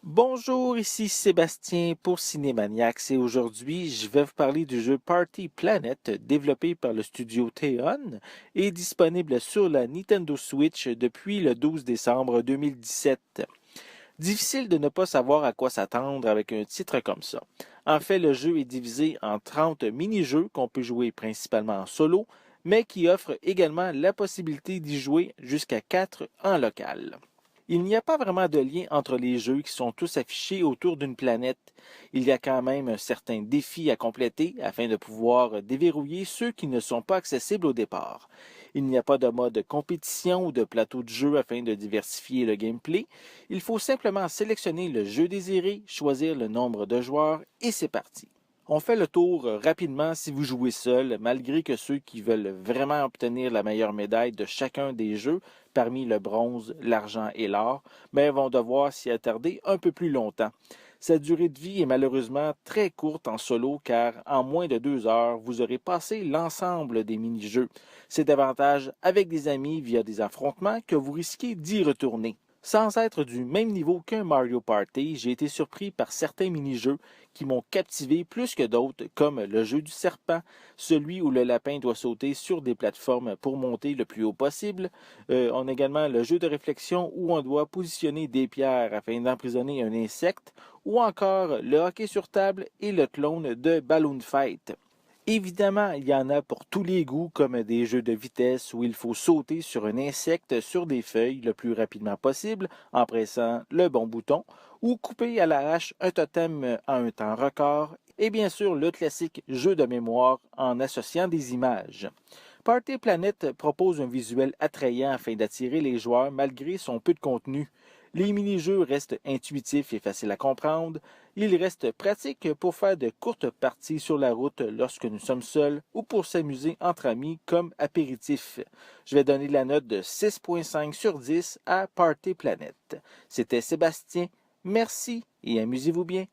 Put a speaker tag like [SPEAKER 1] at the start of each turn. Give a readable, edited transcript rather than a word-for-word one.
[SPEAKER 1] Bonjour, ici Sébastien pour Cinémaniacs et aujourd'hui je vais vous parler du jeu Party Planet développé par le studio Theon et disponible sur la Nintendo Switch depuis le 12 décembre 2017. Difficile de ne pas savoir à quoi s'attendre avec un titre comme ça. En fait, le jeu est divisé en 30 mini-jeux qu'on peut jouer principalement en solo, mais qui offrent également la possibilité d'y jouer jusqu'à 4 en local. Il n'y a pas vraiment de lien entre les jeux qui sont tous affichés autour d'une planète. Il y a quand même un certain défi à compléter afin de pouvoir déverrouiller ceux qui ne sont pas accessibles au départ. Il n'y a pas de mode compétition ou de plateau de jeu afin de diversifier le gameplay. Il faut simplement sélectionner le jeu désiré, choisir le nombre de joueurs et c'est parti. On fait le tour rapidement si vous jouez seul, malgré que ceux qui veulent vraiment obtenir la meilleure médaille de chacun des jeux, parmi le bronze, l'argent et l'or, vont devoir s'y attarder un peu plus longtemps. Sa durée de vie est malheureusement très courte en solo car en moins de 2 heures, vous aurez passé l'ensemble des mini-jeux. C'est davantage avec des amis via des affrontements que vous risquez d'y retourner. Sans être du même niveau qu'un Mario Party, j'ai été surpris par certains mini-jeux qui m'ont captivé plus que d'autres, comme le jeu du serpent, celui où le lapin doit sauter sur des plateformes pour monter le plus haut possible. On a également le jeu de réflexion où on doit positionner des pierres afin d'emprisonner un insecte, ou encore le hockey sur table et le clone de Balloon Fight. Évidemment, il y en a pour tous les goûts, comme des jeux de vitesse où il faut sauter sur un insecte sur des feuilles le plus rapidement possible en pressant le bon bouton, ou couper à l'arrache un totem à un temps record, et bien sûr le classique jeu de mémoire en associant des images. Party Planet propose un visuel attrayant afin d'attirer les joueurs malgré son peu de contenu. Les mini-jeux restent intuitifs et faciles à comprendre. Ils restent pratiques pour faire de courtes parties sur la route lorsque nous sommes seuls ou pour s'amuser entre amis comme apéritif. Je vais donner la note de 6,5 sur 10 à Party Planet. C'était Sébastien. Merci et amusez-vous bien.